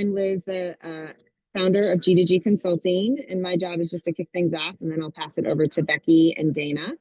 I'm Liz, the founder of G2G Consulting, and my job is just to kick things off, and then I'll pass it over to Becky and Dana.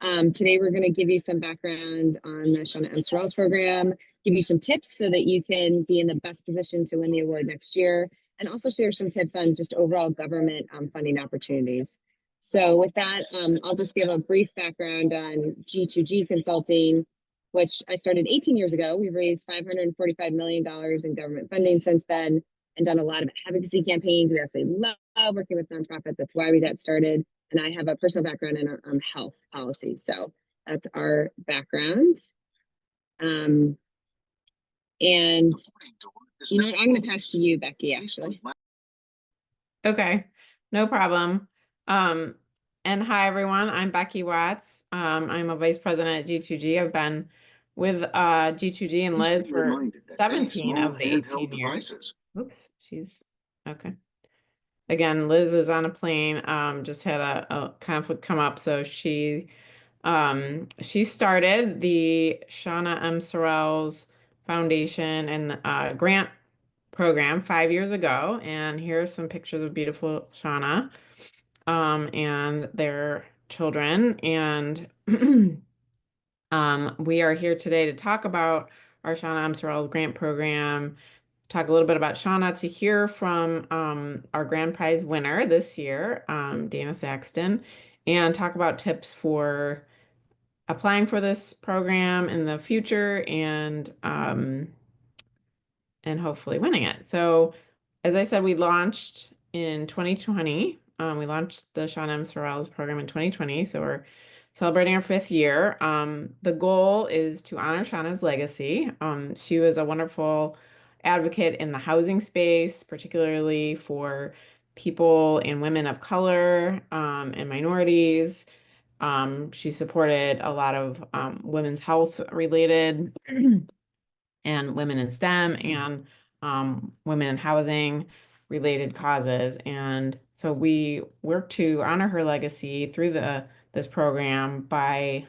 Today, we're going to give you some background on the Shauna M Sorrells Program, give you some tips so that you can be in the best position to win the award next year, and also share some tips on just overall government funding opportunities. So with that, I'll just give a brief background on G2G Consulting, which I started 18 years ago. We've raised $545 million in government funding since then and done a lot of advocacy campaigns. We absolutely love working with nonprofits. That's why we got started. And I have a personal background in health policy. So that's our background. And, you know, I'm going to pass to you, Becky, actually. Okay, no problem. And hi, everyone. I'm Becky Watts. I'm a vice president at G2G. I've been with G2G and Liz for 17 of the 18 years. Oops, she's okay. Again, Liz is on a plane, just had a conflict come up. So she started the Shauna M. Sorrells Foundation and grant program 5 years ago. And here's some pictures of beautiful Shauna and their children. And we are here today to talk about our Shauna M. Sorrells grant program, talk a little bit about Shauna, to hear from our grand prize winner this year, Dana Saxton, and talk about tips for applying for this program in the future and hopefully winning it. So, as I said, we launched in 2020. We launched the Shauna M. Sorrells program in 2020. So we're celebrating our 5th year. The goal is to honor Shauna's legacy. She was a wonderful advocate in the housing space, particularly for people and women of color and minorities. She supported a lot of women's health related and women in STEM and women in housing related causes. And so we work to honor her legacy through this program by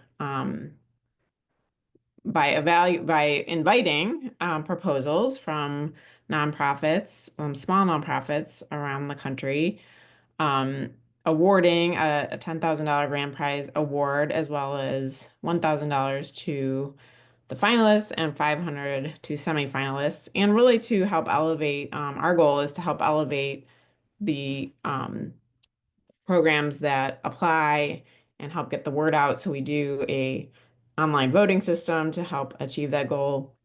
inviting proposals from nonprofits, small nonprofits around the country, awarding a $10,000 grand prize award, as well as $1,000 to the finalists and 500 to semifinalists, and really to help elevate. Our goal is to help elevate the programs that apply and help get the word out. So we do a online voting system to help achieve that goal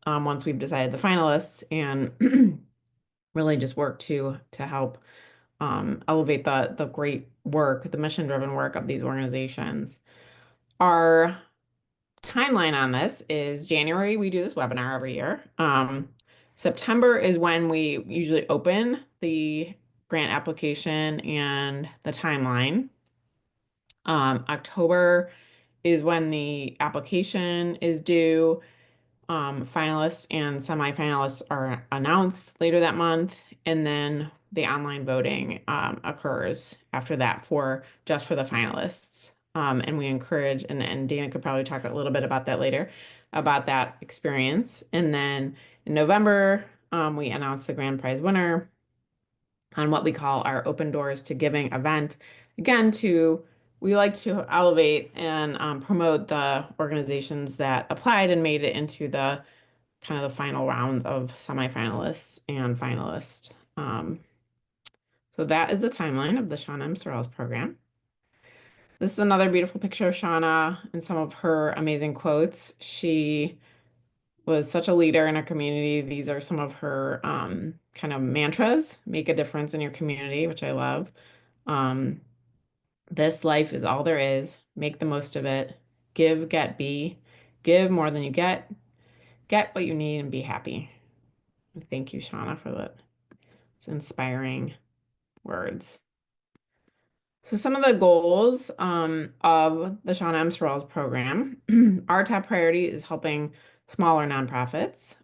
once we've decided the finalists, and really just work to help elevate the great work, the mission-driven work of these organizations. Our timeline on this is January. We do this webinar every year. September is when we usually open the grant application and the timeline. October is when the application is due. Finalists and semifinalists are announced later that month, and then the online voting occurs after that just for the finalists. And we encourage, and Dana could probably talk a little bit about that later, about that experience. And then in November, we announce the grand prize winner on what we call our Open Doors to Giving event. Again, we like to elevate and promote the organizations that applied and made it into the kind of the final rounds of semifinalists and finalists. So that is the timeline of the Shauna M. Sorrells program. This is another beautiful picture of Shauna and some of her amazing quotes. She was such a leader in our community. These are some of her kind of mantras: make a difference in your community, which I love. This life is all there is. Make the most of it. Give, get, be. Give more than you get. Get what you need and be happy. Thank you, Shauna, for that. It's inspiring words. So some of the goals of the Shauna M. Sorrells program, our top priority is helping smaller nonprofits,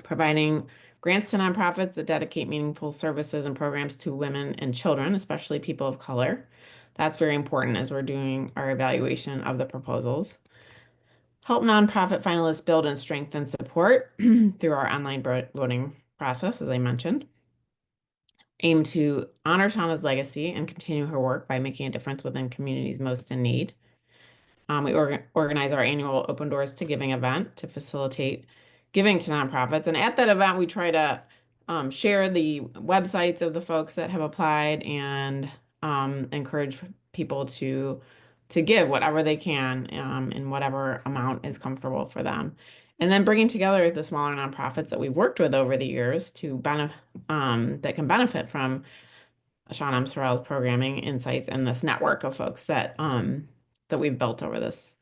providing grants to nonprofits that dedicate meaningful services and programs to women and children, especially people of color. That's very important as we're doing our evaluation of the proposals. Help nonprofit finalists build and strengthen support through our online voting process, as I mentioned, aim to honor Shauna's legacy and continue her work by making a difference within communities most in need. We organize our annual Open Doors to Giving event to facilitate giving to nonprofits. And at that event, we try to share the websites of the folks that have applied and encourage people to give whatever they can in whatever amount is comfortable for them. And then bringing together the smaller nonprofits that we've worked with over the years to that can benefit from Shauna M. Sorrells programming insights and this network of folks that we've built over this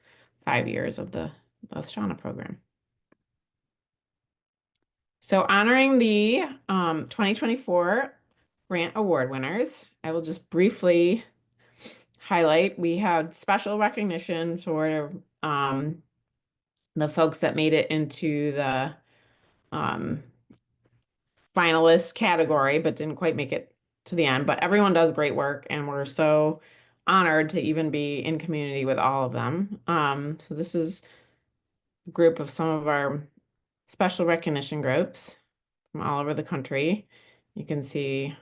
5 years of the Shauna program. So honoring the 2024 grant award winners, I will just briefly highlight. We had special recognition for the folks that made it into the finalist category, but didn't quite make it to the end. But everyone does great work, and we're so honored to even be in community with all of them. So this is a group of some of our special recognition groups from all over the country. You can see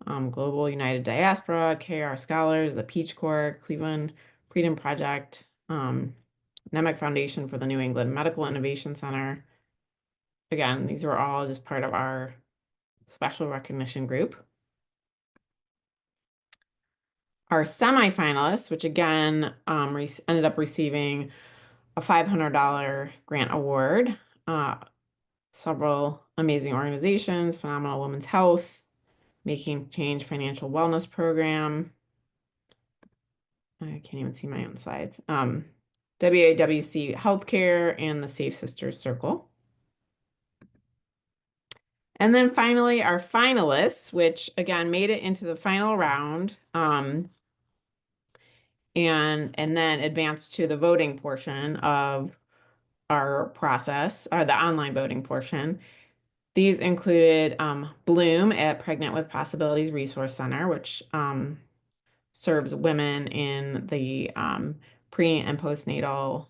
Global United Diaspora, KR Scholars, the Peach Corps, Cleveland Freedom Project, NEMIC Foundation for the New England Medical Innovation Center. Again, these are all just part of our special recognition group. Our semifinalists, which again ended up receiving a $500 grant award, several amazing organizations, Phenomenal Women's Health, Making Change Financial Wellness Program. I can't even see my own slides. WAWC Healthcare and the Safe Sisters Circle. And then finally, our finalists, which again made it into the final round, and then advanced to the voting portion of our process, or the online voting portion. These included Bloom at Pregnant with Possibilities Resource Center, which serves women in the pre and postnatal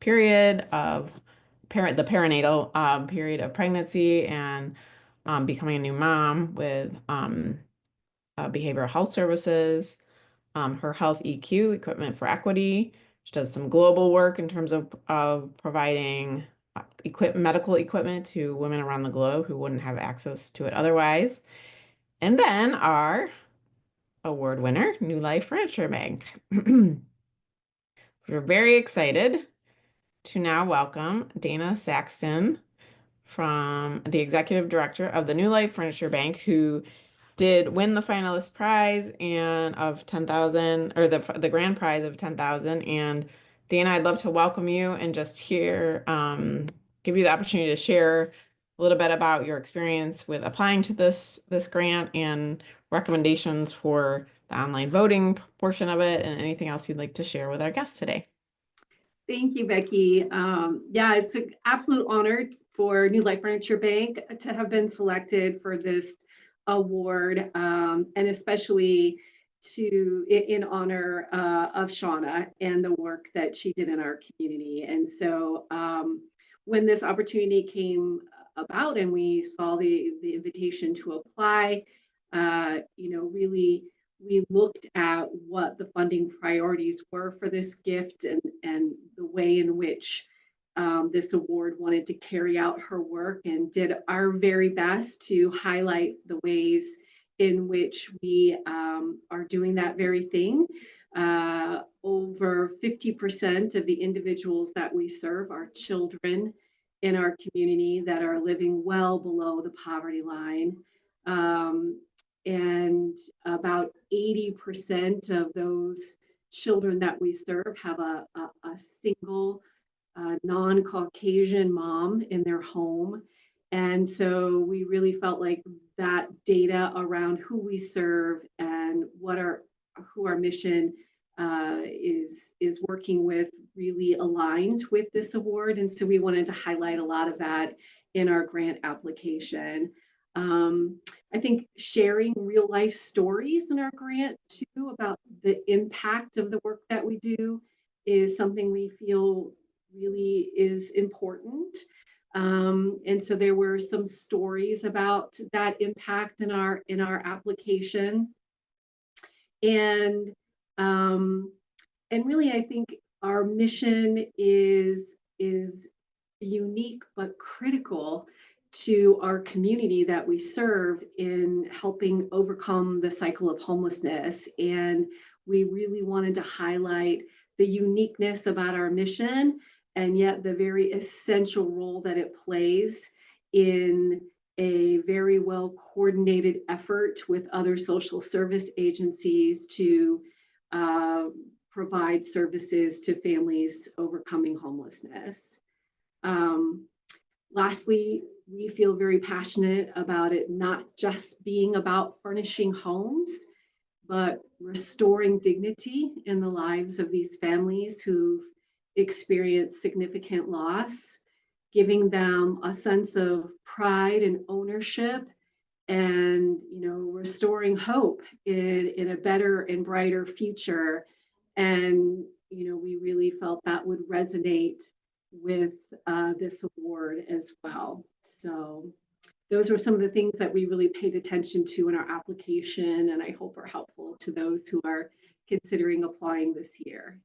period of the perinatal period of pregnancy and becoming a new mom with behavioral health services, her Health EQ, Equipment for Equity. She does some global work in terms of providing medical equipment to women around the globe who wouldn't have access to it otherwise. And then our award winner, New Life Furniture Bank. We're very excited to now welcome Dana Saxton, from the executive director of the New Life Furniture Bank, who did win the finalist prize of 10,000, or the grand prize of 10,000. And Dana, I'd love to welcome you and just give you the opportunity to share a little bit about your experience with applying to this grant and recommendations for the online voting portion of it, and anything else you'd like to share with our guests today. Thank you, Becky. Yeah, it's an absolute honor for New Life Furniture Bank to have been selected for this award, and especially in honor of Shauna and the work that she did in our community. And so when this opportunity came about and we saw the invitation to apply, really we looked at what the funding priorities were for this gift and the way in which this award wanted to carry out her work, and did our very best to highlight the ways in which we are doing that very thing. Over 50% of the individuals that we serve are children in our community that are living well below the poverty line. And about 80% of those children that we serve have a single non-Caucasian mom in their home. And so we really felt like that data around who we serve and who our mission is working with really aligned with this award. And so we wanted to highlight a lot of that in our grant application. I think sharing real life stories in our grant too about the impact of the work that we do is something we feel really is important. And so there were some stories about that impact in our application. And um, and really, I think our mission is unique but critical to our community that we serve in helping overcome the cycle of homelessness. And we really wanted to highlight the uniqueness about our mission, and yet the very essential role that it plays in a very well coordinated effort with other social service agencies to uh, provide services to families overcoming homelessness. Um, Lastly, we feel very passionate about it not just being about furnishing homes, but restoring dignity in the lives of these families who've experienced significant loss, giving them a sense of pride and ownership, and restoring hope in a better and brighter future. And we really felt that would resonate with this award as well. So those were some of the things that we really paid attention to in our application, and I hope are helpful to those who are considering applying this year.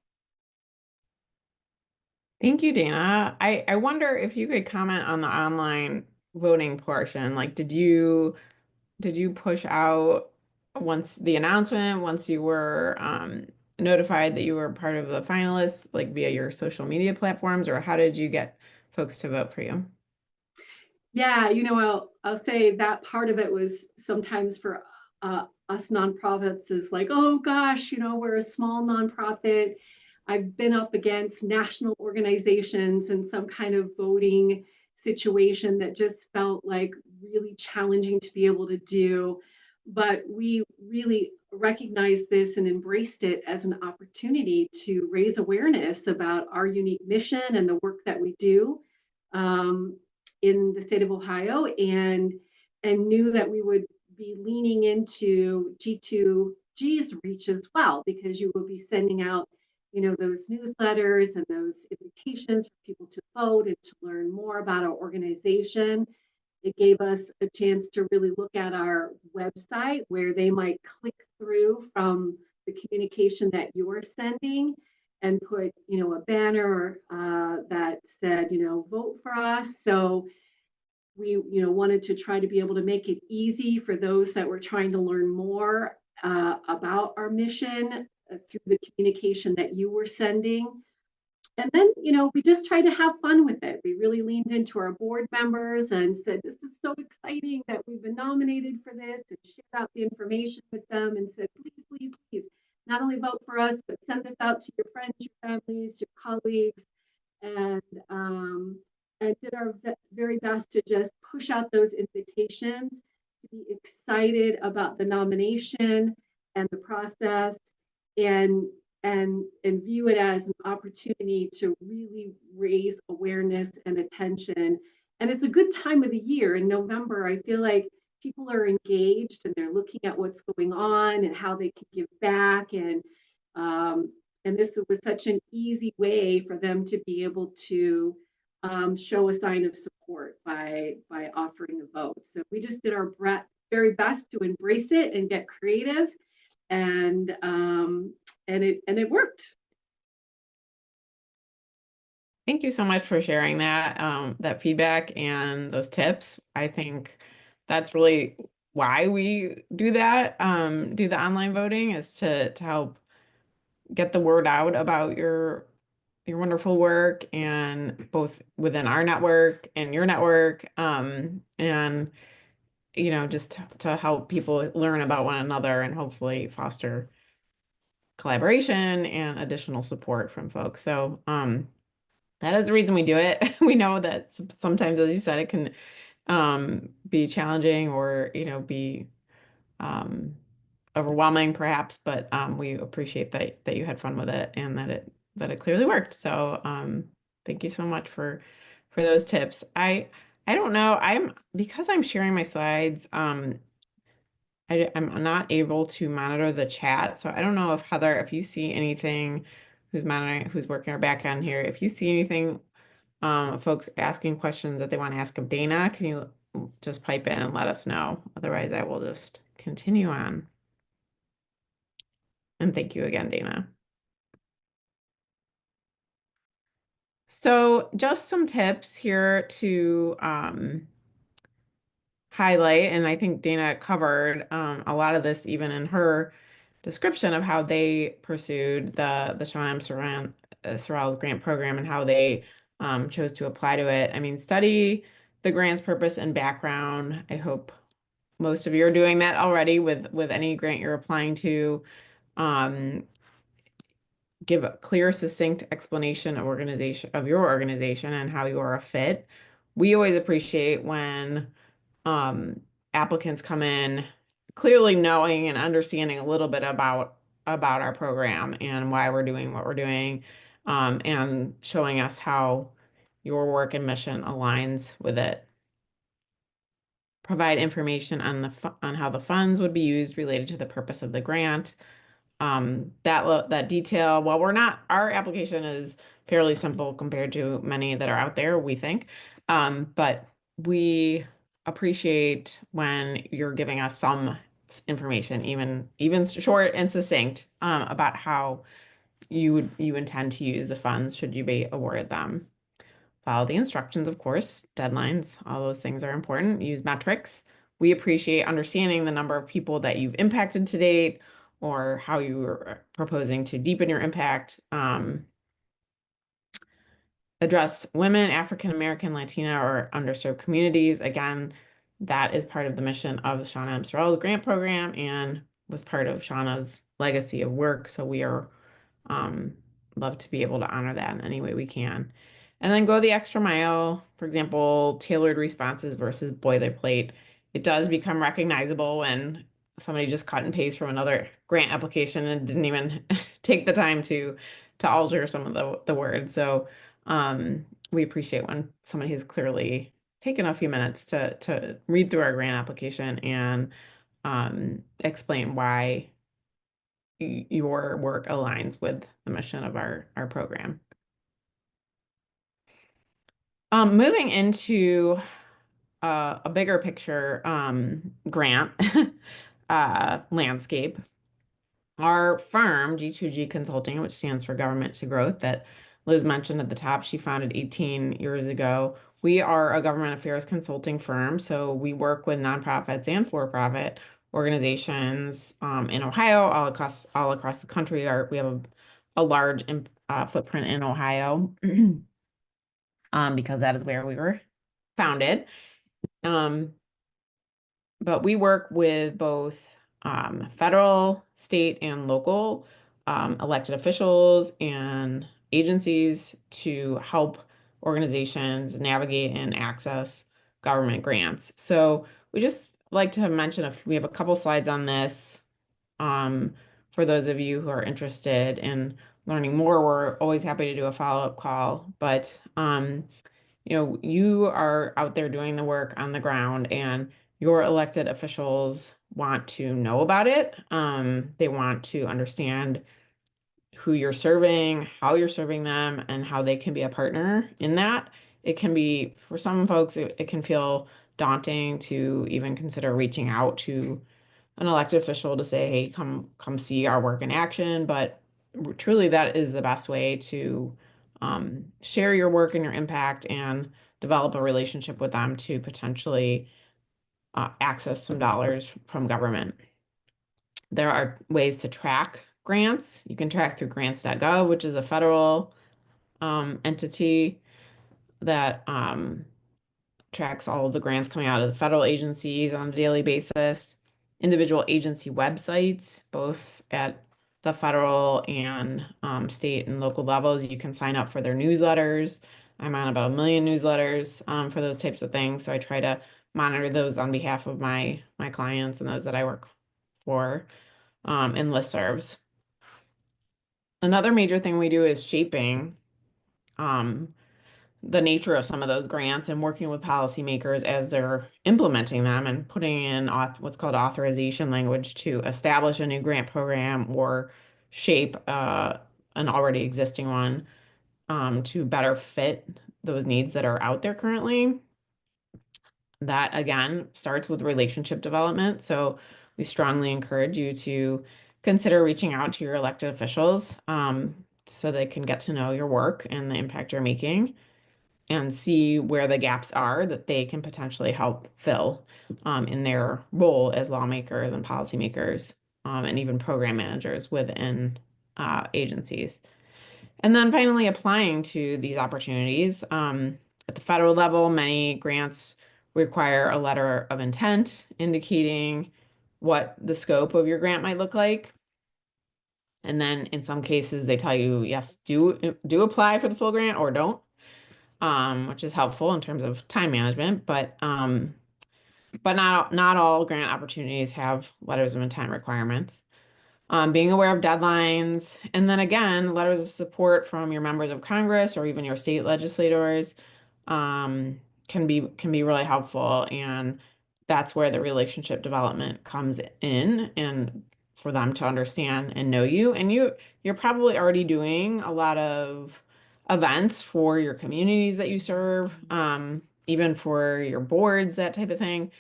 Thank you, Dana. I wonder if you could comment on the online voting portion. Like, did you push out once the announcement, once you were notified that you were part of the finalists, like via your social media platforms, or how did you get folks to vote for you? Yeah, I'll say that part of it was sometimes for us nonprofits is like, oh gosh, we're a small nonprofit. I've been up against national organizations and some kind of voting situation that just felt like really challenging to be able to do. But we really recognized this and embraced it as an opportunity to raise awareness about our unique mission and the work that we do. Um, in the state of Ohio, and knew that we would be leaning into G2G's reach as well, because you will be sending out those newsletters and those invitations for people to vote and to learn more about our organization. It gave us a chance to really look at our website where they might click through from the communication that you're sending and put a banner that said vote for us. So we wanted to try to be able to make it easy for those that were trying to learn more about our mission through the communication that you were sending. And then we just tried to have fun with it. We really leaned into our board members and said, this is so exciting that we've been nominated for this, and shared out the information with them and said, please, please, please, not only vote for us, but send this out to your friends, your families, your colleagues, and did our very best to just push out those invitations, to be excited about the nomination and the process, and view it as an opportunity to really raise awareness and attention. And it's a good time of the year in November. I feel like people are engaged and they're looking at what's going on and how they can give back, and this was such an easy way for them to be able to show a sign of support by offering a vote. So we just did our very best to embrace it and get creative, and it worked. Thank you so much for sharing that feedback and those tips. I think that's really why we do that, do the online voting, is to help get the word out about your wonderful work, and both within our network and your network, and just to help people learn about one another and hopefully foster collaboration and additional support from folks. So that is the reason we do it. We know that sometimes, as you said, it can be challenging, or be overwhelming perhaps, but we appreciate that you had fun with it, and that it clearly worked. So thank you so much for those tips. I don't know, because I'm sharing my slides, I'm not able to monitor the chat. So I don't know if Heather, if you see anything, who's working our back end here, if you see anything folks asking questions that they want to ask of Dana, can you just pipe in and let us know? Otherwise, I will just continue on. And thank you again, Dana. So just some tips here to highlight, and I think Dana covered a lot of this even in her description of how they pursued the Shauna M. Sorrells grant program and how they chose to apply to it. I mean, study the grant's purpose and background. I hope most of you are doing that already with any grant you're applying to. Give a clear, succinct explanation of your organization and how you are a fit. We always appreciate when applicants come in clearly knowing and understanding a little bit about our program and why we're doing what we're doing, and showing us how your work and mission aligns with it. Provide information on on how the funds would be used related to the purpose of the grant. That detail, while our application is fairly simple compared to many that are out there, we think, but we appreciate when you're giving us some information, even short and succinct, about how you intend to use the funds should you be awarded them. Follow the instructions, of course, deadlines, all those things are important. Use metrics. We appreciate understanding the number of people that you've impacted to date or how you are proposing to deepen your impact. Address women, African American, Latina, or underserved communities. Again, that is part of the mission of the Shauna M. Sorrells grant program and was part of Shauna's legacy of work. So we are love to be able to honor that in any way we can. And then go the extra mile, for example, tailored responses versus boilerplate. It does become recognizable when somebody just cut and paste from another grant application and didn't even take the time to alter some of the words. So we appreciate when somebody has clearly taken a few minutes to read through our grant application and explain why your work aligns with the mission of our program. Moving into a bigger picture grant landscape, our firm, G2G Consulting, which stands for Government to Growth, that Liz mentioned at the top, she founded 18 years ago. We are a government affairs consulting firm, so we work with nonprofits and for-profit organizations in Ohio, all across the country. We have a large footprint in Ohio because that is where we were founded. But we work with both federal, state, and local elected officials and agencies to help organizations navigate and access government grants. So we just like to mention we have a couple slides on this for those of you who are interested in learning more. We're always happy to do a follow-up call, but you are out there doing the work on the ground and your elected officials want to know about it. They want to understand who you're serving, how you're serving them, and how they can be a partner in that. It can be, for some folks, it can feel daunting to even consider reaching out to an elected official to say, hey, come see our work in action. But truly, that is the best way to share your work and your impact and develop a relationship with them to potentially access some dollars from government. There are ways to track grants. You can track through grants.gov, which is a federal entity that tracks all of the grants coming out of the federal agencies on a daily basis. Individual agency websites, both at the federal and state and local levels. You can sign up for their newsletters. I'm on about 1 million newsletters for those types of things. So I try to monitor those on behalf of my clients and those that I work for in listservs. Another major thing we do is shaping the nature of some of those grants and working with policymakers as they're implementing them and putting in what's called authorization language to establish a new grant program or shape an already existing one to better fit those needs that are out there currently. That again starts with relationship development. So we strongly encourage you to consider reaching out to your elected officials so they can get to know your work and the impact you're making and see where the gaps are that they can potentially help fill in their role as lawmakers and policymakers and even program managers within agencies. And then finally, applying to these opportunities. At the federal level, many grants require a letter of intent indicating what the scope of your grant might look like. And then in some cases, they tell you, yes, do apply for the full grant or don't, which is helpful in terms of time management. But not all grant opportunities have letters of intent requirements. Being aware of deadlines, and then again, letters of support from your members of Congress or even your state legislators can be really helpful, and that's where the relationship development comes in, and for them to understand and know you. And you're probably already doing a lot of events for your communities that you serve, even for your boards, that type of thing.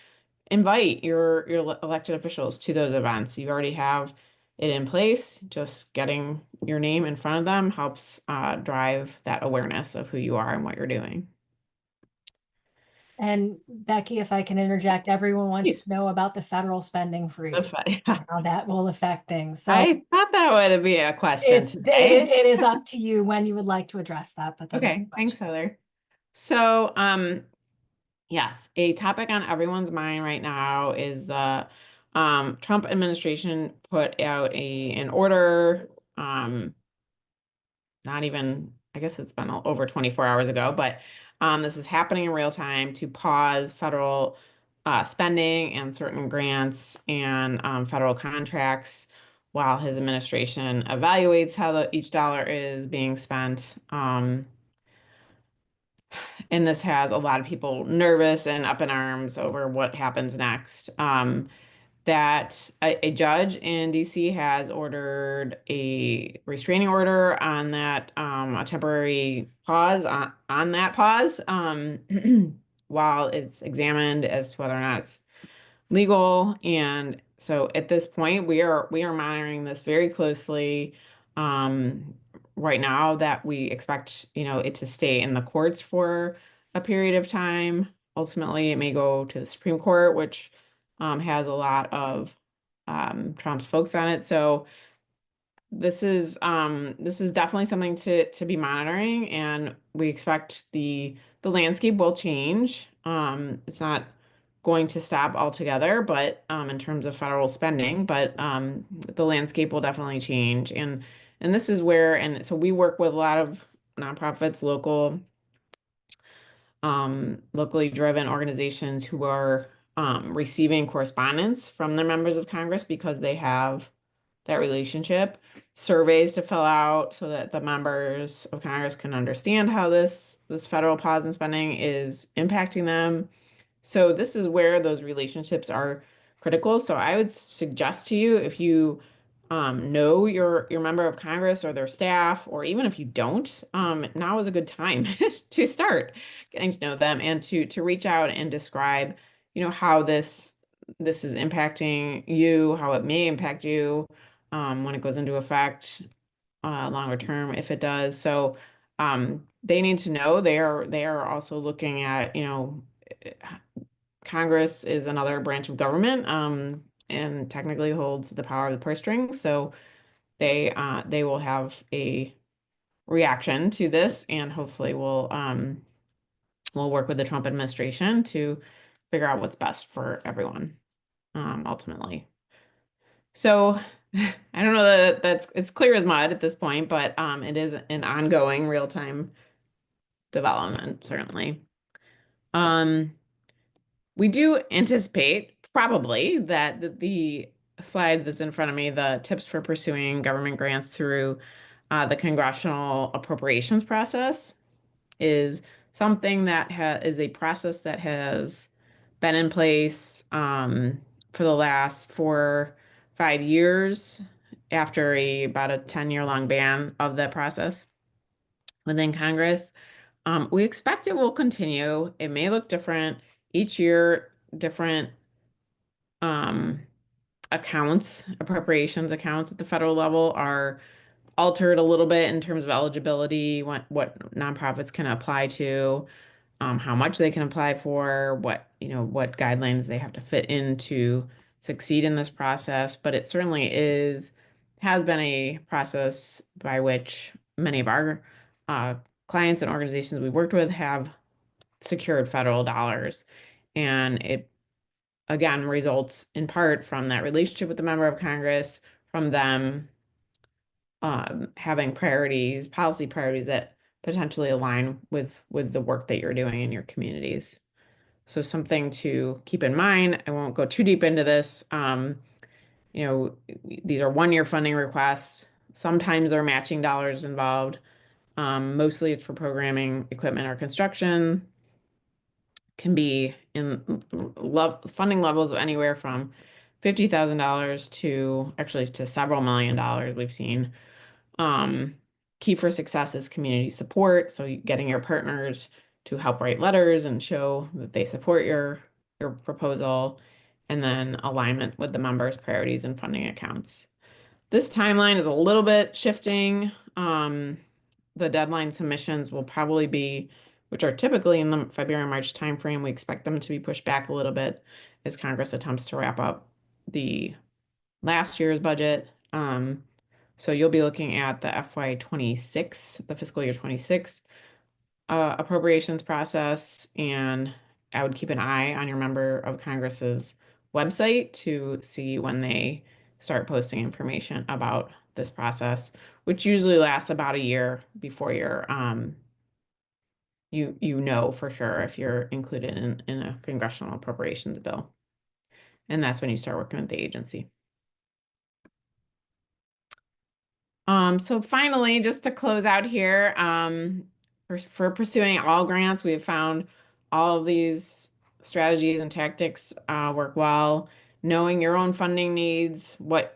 Invite your elected officials to those events. You already have it in place. Just getting your name in front of them helps drive that awareness of who you are and what you're doing. And Becky, if I can interject, everyone wants Please. to know about the federal spending That's freeze, fine. how that will affect things. So I thought that would be a question today. it is up to you when you would like to address that. But that is Okay, a thanks, question. Heather. So, yes, a topic on everyone's mind right now is the Trump administration put out an order, not even, I guess it's been over 24 hours ago, but this is happening in real time to pause federal spending and certain grants and federal contracts while his administration evaluates how each dollar is being spent. And this has a lot of people nervous and up in arms over what happens next. That a judge in DC has ordered a restraining order on that, a temporary pause on that pause, while it's examined as to whether or not it's legal. And so at this point, we are monitoring this very closely. Right now, that we expect, it to stay in the courts for a period of time. Ultimately, it may go to the Supreme Court, which has a lot of Trump's folks on it. So this is definitely something to be monitoring, and we expect the landscape will change. It's not going to stop altogether, but in terms of federal spending, but the landscape will definitely change. And this is where, and so we work with a lot of nonprofits, locally driven organizations who are receiving correspondence from their members of Congress because they have that relationship, surveys to fill out so that the members of Congress can understand how this federal pause in spending is impacting them. So this is where those relationships are critical. So I would suggest to you, if you know your member of Congress or their staff, or even if you don't, now is a good time to start getting to know them and to reach out and describe, how this is impacting you, how it may impact you when it goes into effect longer term, if it does. So they need to know. They are also looking at, Congress is another branch of government, and technically holds the power of the purse strings. So they will have a reaction to this, and hopefully we'll work with the Trump administration to figure out what's best for everyone, ultimately. So I don't know that it's clear as mud at this point, but it is an ongoing real-time development, certainly. We do anticipate probably that the slide that's in front of me, the tips for pursuing government grants through the congressional appropriations process, is something that is a process that has been in place for the last 4-5 years after about a 10-year long ban of the process within Congress. We expect it will continue. It may look different each year, different accounts, appropriations accounts at the federal level are altered a little bit in terms of eligibility, what nonprofits can apply to, how much they can apply for, what guidelines they have to fit in to succeed in this process. But it certainly has been a process by which many of our clients and organizations we worked with have secured federal dollars. And it, again, results in part from that relationship with the member of Congress, from them having priorities, policy priorities that potentially align with the work that you're doing in your communities. So something to keep in mind. I won't go too deep into this. These are 1-year funding requests. Sometimes there are matching dollars involved. Mostly it's for programming, equipment, or construction. Can be in funding levels of anywhere from $50,000 to several million dollars we've seen. Key for success is community support. So getting your partners to help write letters and show that they support your proposal, and then alignment with the members' priorities and funding accounts. This timeline is a little bit shifting. The deadline submissions will probably be, which are typically in the February-March timeframe. We expect them to be pushed back a little bit as Congress attempts to wrap up the last year's budget. So you'll be looking at the FY26, the fiscal year 26 appropriations process, and I would keep an eye on your member of Congress's website to see when they start posting information about this process, which usually lasts about a year before you're you know for sure if you're included in a congressional appropriations bill. And that's when you start working with the agency. So finally, just to close out here, for pursuing all grants, we have found all of these strategies and tactics work well. Knowing your own funding needs, where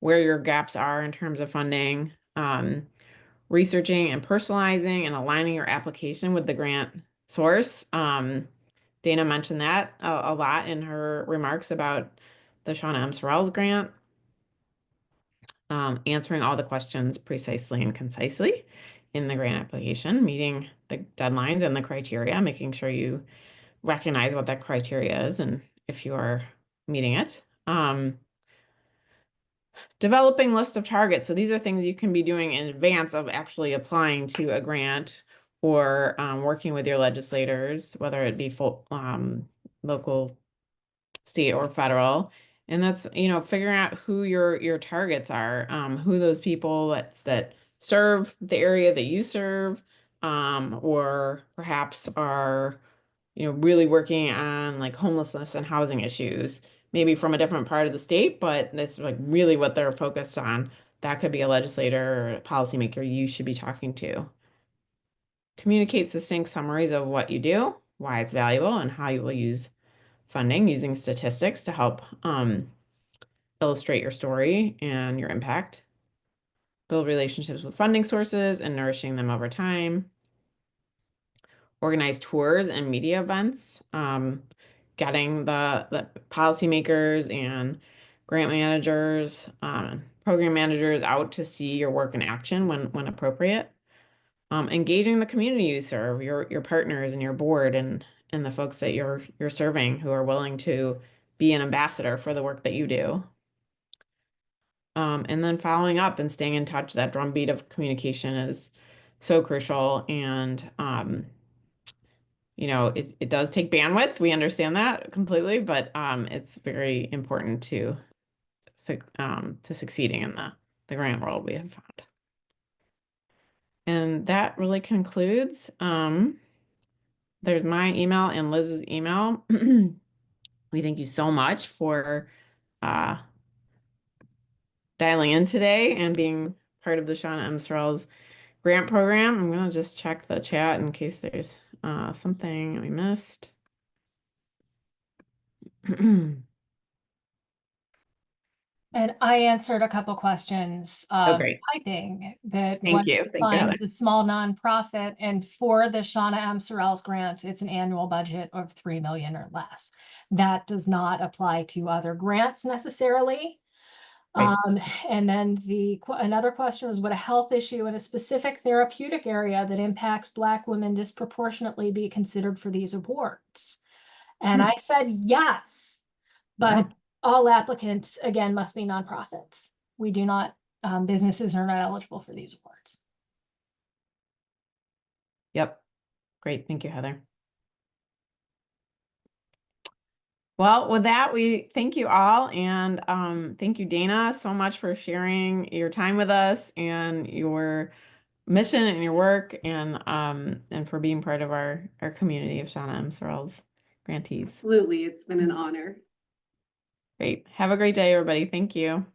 your gaps are in terms of funding, researching and personalizing and aligning your application with the grant source. Dana mentioned that a lot in her remarks about the Shauna M. Sorrells grant. Answering all the questions precisely and concisely in the grant application, meeting the deadlines and the criteria, making sure you recognize what that criteria is and if you are meeting it. Developing list of targets. So these are things you can be doing in advance of actually applying to a grant, or working with your legislators, whether it be local, state, or federal. And that's, figuring out who your targets are, who those people that serve the area that you serve, or perhaps are, really working on like homelessness and housing issues, maybe from a different part of the state, but that's like really what they're focused on. That could be a legislator or a policymaker you should be talking to. Communicate succinct summaries of what you do, why it's valuable, and how you will use funding using statistics to help illustrate your story and your impact. Build relationships with funding sources and nourishing them over time. Organize tours and media events, getting the policymakers and grant managers, program managers out to see your work in action when appropriate. Engaging the community you serve, your partners and your board and the folks that you're serving who are willing to be an ambassador for the work that you do. And then following up and staying in touch. That drumbeat of communication is so crucial. And, it does take bandwidth. We understand that completely, but it's very important to succeeding in the grant world, we have found. And that really concludes. There's my email and Liz's email. We thank you so much for dialing in today and being part of the Shauna M. Sorrells grant program. I'm going to just check the chat in case there's something we missed. And I answered a couple questions great. typing that Thank what you. is Thank you, defined Heather. as a small nonprofit, and for the Shauna M. Sorrells grants, it's an annual budget of 3 million or less. That does not apply to other grants necessarily. Right. And then another question was, would a health issue in a specific therapeutic area that impacts Black women disproportionately be considered for these awards? And I said yes, but all applicants, again, must be nonprofits. We do not, businesses are not eligible for these awards. Yep. Great. Thank you, Heather. Well, with that, we thank you all, and thank you, Dana, so much for sharing your time with us and your mission and your work, and for being part of our community of Shauna M. Sorrells grantees. Absolutely. It's been an honor. Great. Have a great day, everybody. Thank you.